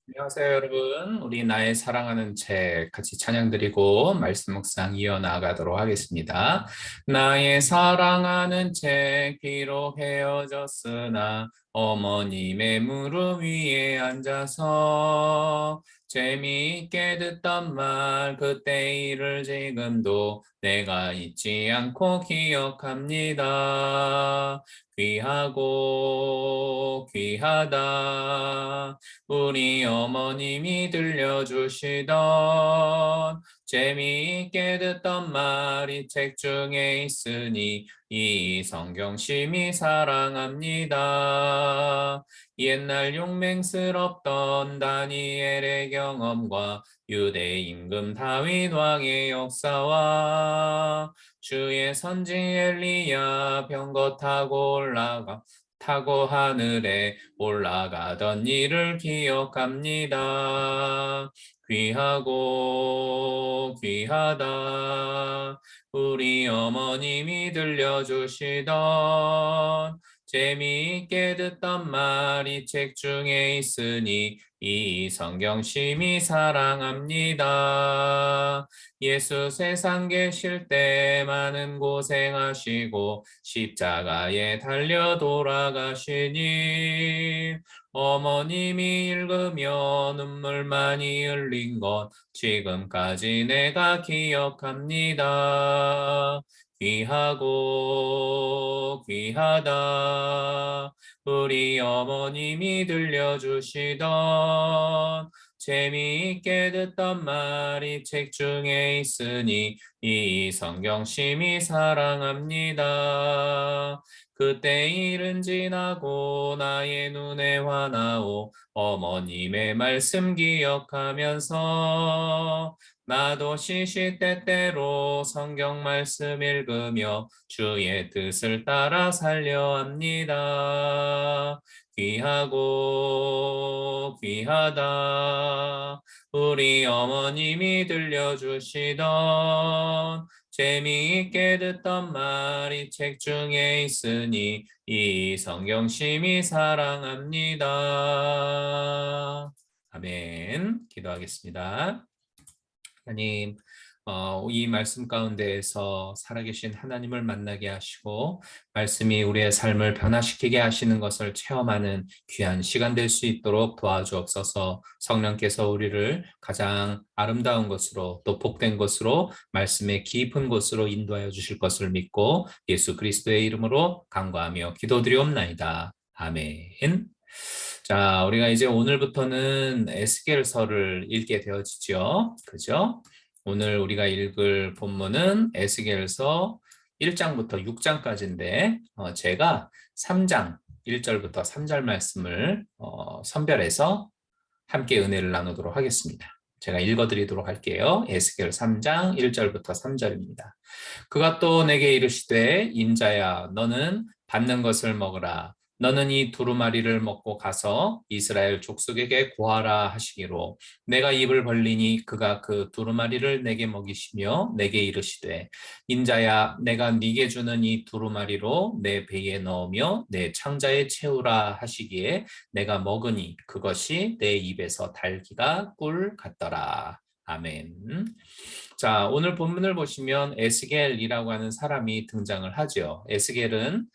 안녕하세요, 여러분. 우리 나의 사랑하는 책 같이 찬양 드리고 말씀 묵상 이어나가도록 하겠습니다. 나의 사랑하는 책 비록 헤어졌으나 어머님의 무릎 위에 앉아서 재미있게 듣던 말 그때 일을 지금도 내가 잊지 않고 기억합니다. 귀하고 귀하다. 우리 어머님이 들려주시던 재미있게 듣던 말이 책 중에 있으니 이 성경심이 사랑합니다. 옛날 용맹스럽던 다니엘의 경험과 유대 임금 다윗 왕의 역사와 주의 선지 엘리야 병거 타고 하늘에 올라가던 일을 기억합니다. 귀하고 귀하다. 우리 어머님이 들려주시던 재미있게 듣던 말이 책 중에 있으니 이 성경심이 사랑합니다. 예수 세상 계실 때 많은 고생하시고 십자가에 달려 돌아가시니 어머님이 읽으며 눈물 많이 흘린 것 지금까지 내가 기억합니다. 귀하고 귀하다. 우리 어머님이 들려주시던 재미있게 듣던 말이 책 중에 있으니 이 성경심이 사랑합니다. 그때 일은 지나고 나의 눈에 화나오 어머님의 말씀 기억하면서 나도 시시때때로 성경 말씀 읽으며 주의 뜻을 따라 살려 합니다. 귀하고 귀하다. 우리 어머님이 들려주시던 재미있게 듣던 말이 책 중에 있으니 이 성경심이 사랑합니다. 아멘. 기도하겠습니다. 하나님, 이 말씀 가운데에서 살아계신 하나님을 만나게 하시고 말씀이 우리의 삶을 변화시키게 하시는 것을 체험하는 귀한 시간 될 수 있도록 도와주옵소서. 성령께서 우리를 가장 아름다운 것으로 또 복된 것으로 말씀의 깊은 곳으로 인도하여 주실 것을 믿고 예수 그리스도의 이름으로 간구하며 기도드리옵나이다. 아멘. 자, 우리가 이제 오늘부터는 에스겔서를 읽게 되어지죠. 그죠? 오늘 우리가 읽을 본문은 에스겔서 1장부터 6장까지인데 제가 3장 1절부터 3절 말씀을 선별해서 함께 은혜를 나누도록 하겠습니다. 제가 읽어드리도록 할게요. 에스겔 3장 1절부터 3절입니다. 그가 또 내게 이르시되 인자야 너는 받는 것을 먹으라. 너는 이 두루마리를 먹고 가서 이스라엘 족속에게 고하라 하시기로 내가 입을 벌리니 그가 그 두루마리를 내게 먹이시며 내게 이르시되 인자야 내가 네게 주는 이 두루마리로 내 배에 넣으며 내 창자에 채우라 하시기에 내가 먹으니 그것이 내 입에서 달기가 꿀 같더라. 아멘. 자, 오늘 본문을 보시면 에스겔이라고 하는 사람이 등장을 하죠. 에스겔은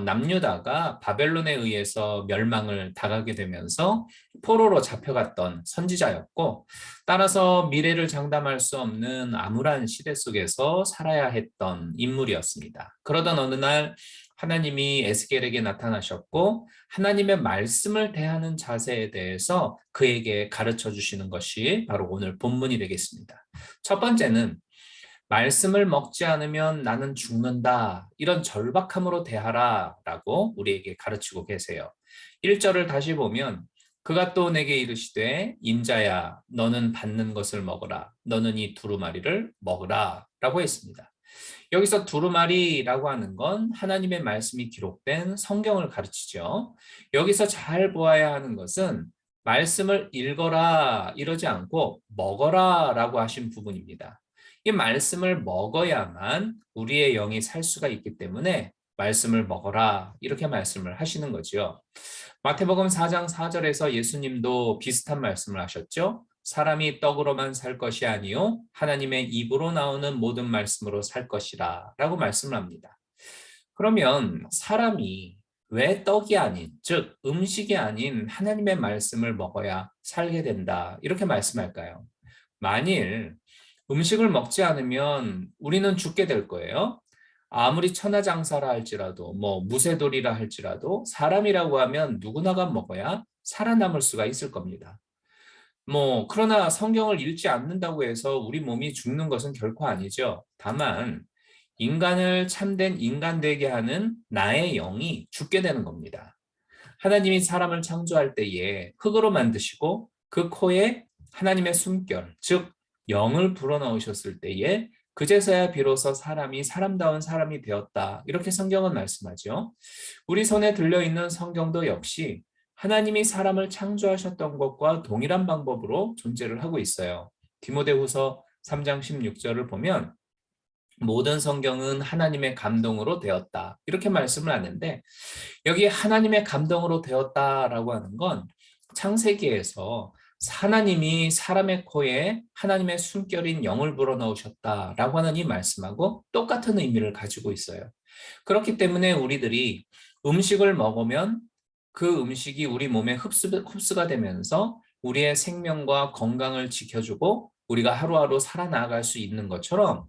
남유다가 바벨론에 의해서 멸망을 당하게 되면서 포로로 잡혀갔던 선지자였고, 따라서 미래를 장담할 수 없는 암울한 시대 속에서 살아야 했던 인물이었습니다. 그러던 어느 날 하나님이 에스겔에게 나타나셨고 하나님의 말씀을 대하는 자세에 대해서 그에게 가르쳐 주시는 것이 바로 오늘 본문이 되겠습니다. 첫 번째는 말씀을 먹지 않으면 나는 죽는다. 이런 절박함으로 대하라 라고 우리에게 가르치고 계세요. 1절을 다시 보면 그가 또 내게 이르시되 인자야 너는 받는 것을 먹으라. 너는 이 두루마리를 먹으라 라고 했습니다. 여기서 두루마리라고 하는 건 하나님의 말씀이 기록된 성경을 가르치죠. 여기서 잘 보아야 하는 것은 말씀을 읽어라 이러지 않고 먹어라 라고 하신 부분입니다. 이 말씀을 먹어야만 우리의 영이 살 수가 있기 때문에 말씀을 먹어라. 이렇게 말씀을 하시는 거지요. 마태복음 4장 4절에서 예수님도 비슷한 말씀을 하셨죠. 사람이 떡으로만 살 것이 아니요 하나님의 입으로 나오는 모든 말씀으로 살 것이라 라고 말씀을 합니다. 그러면 사람이 왜 떡이 아닌, 즉 음식이 아닌 하나님의 말씀을 먹어야 살게 된다 이렇게 말씀할까요? 만일 음식을 먹지 않으면 우리는 죽게 될 거예요. 아무리 천하장사라 할지라도 무쇠돌이라 할지라도 사람이라고 하면 누구나가 먹어야 살아남을 수가 있을 겁니다. 그러나 성경을 읽지 않는다고 해서 우리 몸이 죽는 것은 결코 아니죠. 다만 인간을 참된 인간 되게 하는 나의 영이 죽게 되는 겁니다. 하나님이 사람을 창조할 때에 흙으로 만드시고 그 코에 하나님의 숨결, 즉 영을 불어넣으셨을 때에 그제서야 비로소 사람이 사람다운 사람이 되었다. 이렇게 성경은 말씀하죠. 우리 손에 들려있는 성경도 역시 하나님이 사람을 창조하셨던 것과 동일한 방법으로 존재를 하고 있어요. 디모데후서 3장 16절을 보면 모든 성경은 하나님의 감동으로 되었다. 이렇게 말씀을 하는데 여기 하나님의 감동으로 되었다라고 하는 건 창세기에서 하나님이 사람의 코에 하나님의 숨결인 영을 불어넣으셨다라고 하는 이 말씀하고 똑같은 의미를 가지고 있어요. 그렇기 때문에 우리들이 음식을 먹으면 그 음식이 우리 몸에 흡수가 되면서 우리의 생명과 건강을 지켜주고 우리가 하루하루 살아나갈 수 있는 것처럼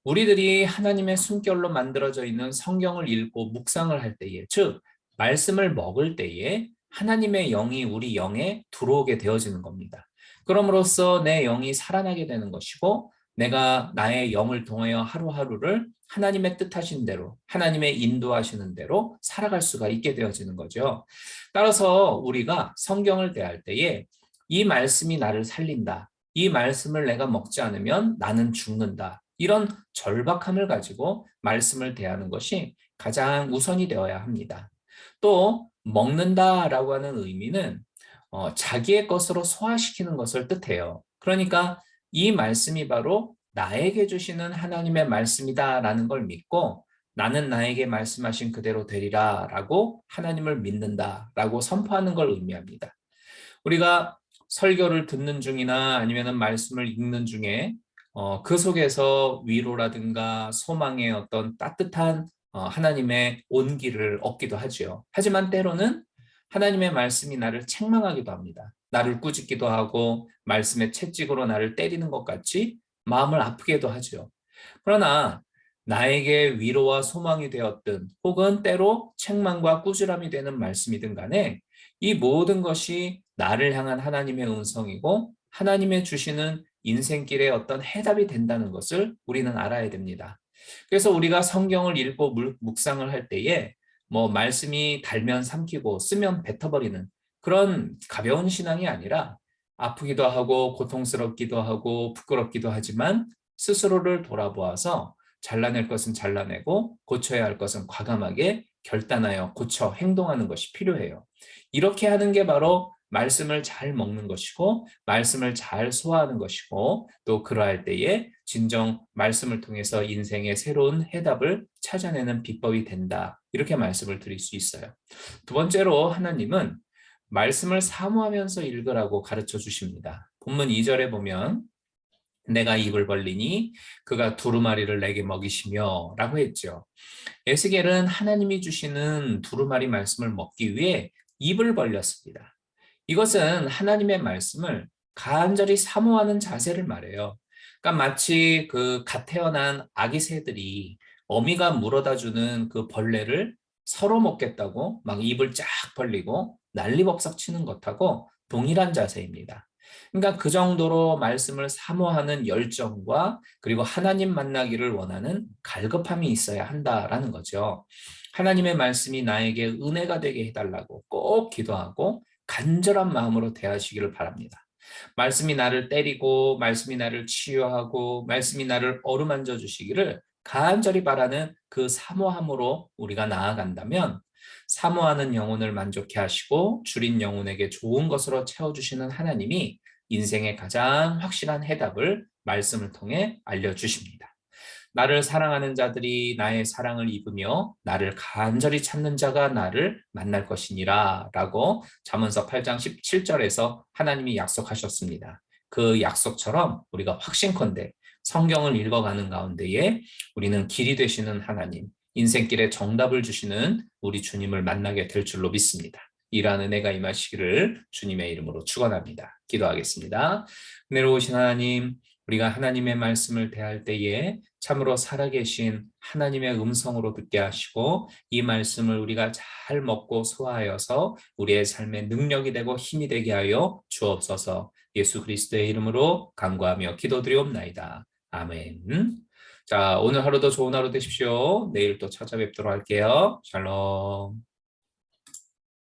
우리들이 하나님의 숨결로 만들어져 있는 성경을 읽고 묵상을 할 때에, 즉 말씀을 먹을 때에 하나님의 영이 우리 영에 들어오게 되어지는 겁니다. 그럼으로써 내 영이 살아나게 되는 것이고 내가 나의 영을 통하여 하루하루를 하나님의 뜻하신 대로 하나님의 인도하시는 대로 살아갈 수가 있게 되어지는 거죠. 따라서 우리가 성경을 대할 때에 이 말씀이 나를 살린다. 이 말씀을 내가 먹지 않으면 나는 죽는다. 이런 절박함을 가지고 말씀을 대하는 것이 가장 우선이 되어야 합니다. 또 먹는다라고 하는 의미는 자기의 것으로 소화시키는 것을 뜻해요. 그러니까 이 말씀이 바로 나에게 주시는 하나님의 말씀이다라는 걸 믿고 나는 나에게 말씀하신 그대로 되리라라고 하나님을 믿는다라고 선포하는 걸 의미합니다. 우리가 설교를 듣는 중이나 아니면 말씀을 읽는 중에 그 속에서 위로라든가 소망의 어떤 따뜻한 하나님의 온기를 얻기도 하지요. 하지만 때로는 하나님의 말씀이 나를 책망하기도 합니다. 나를 꾸짖기도 하고 말씀의 채찍으로 나를 때리는 것 같이 마음을 아프게도 하죠. 그러나 나에게 위로와 소망이 되었든 혹은 때로 책망과 꾸지람이 되는 말씀이든 간에 이 모든 것이 나를 향한 하나님의 음성이고 하나님의 주시는 인생길의 어떤 해답이 된다는 것을 우리는 알아야 됩니다. 그래서 우리가 성경을 읽고 묵상을 할 때에 말씀이 달면 삼키고 쓰면 뱉어버리는 그런 가벼운 신앙이 아니라 아프기도 하고 고통스럽기도 하고 부끄럽기도 하지만 스스로를 돌아보아서 잘라낼 것은 잘라내고 고쳐야 할 것은 과감하게 결단하여 고쳐 행동하는 것이 필요해요. 이렇게 하는 게 바로 말씀을 잘 먹는 것이고 말씀을 잘 소화하는 것이고 또 그러할 때에 진정 말씀을 통해서 인생의 새로운 해답을 찾아내는 비법이 된다. 이렇게 말씀을 드릴 수 있어요. 두 번째로 하나님은 말씀을 사모하면서 읽으라고 가르쳐 주십니다. 본문 2절에 보면 내가 입을 벌리니 그가 두루마리를 내게 먹이시며 라고 했죠. 에스겔은 하나님이 주시는 두루마리 말씀을 먹기 위해 입을 벌렸습니다. 이것은 하나님의 말씀을 간절히 사모하는 자세를 말해요. 그러니까 마치 그 갓 태어난 아기 새들이 어미가 물어다 주는 그 벌레를 서로 먹겠다고 막 입을 쫙 벌리고 난리법석 치는 것하고 동일한 자세입니다. 그러니까 그 정도로 말씀을 사모하는 열정과 그리고 하나님 만나기를 원하는 갈급함이 있어야 한다라는 거죠. 하나님의 말씀이 나에게 은혜가 되게 해달라고 꼭 기도하고 간절한 마음으로 대하시기를 바랍니다. 말씀이 나를 때리고 말씀이 나를 치유하고 말씀이 나를 어루만져 주시기를 간절히 바라는 그 사모함으로 우리가 나아간다면 사모하는 영혼을 만족해 하시고 줄인 영혼에게 좋은 것으로 채워주시는 하나님이 인생의 가장 확실한 해답을 말씀을 통해 알려주십니다. 나를 사랑하는 자들이 나의 사랑을 입으며 나를 간절히 찾는 자가 나를 만날 것이니라 라고 잠언서 8장 17절에서 하나님이 약속하셨습니다. 그 약속처럼 우리가 확신컨대 성경을 읽어가는 가운데에 우리는 길이 되시는 하나님, 인생길에 정답을 주시는 우리 주님을 만나게 될 줄로 믿습니다. 이러한 은혜가 임하시기를 주님의 이름으로 축원합니다. 기도하겠습니다. 은혜로우신 하나님, 우리가 하나님의 말씀을 대할 때에 참으로 살아계신 하나님의 음성으로 듣게 하시고 이 말씀을 우리가 잘 먹고 소화하여서 우리의 삶의 능력이 되고 힘이 되게 하여 주옵소서. 예수 그리스도의 이름으로 간구하며 기도드리옵나이다. 아멘. 자, 오늘 하루도 좋은 하루 되십시오. 내일 또 찾아뵙도록 할게요. 샬롬.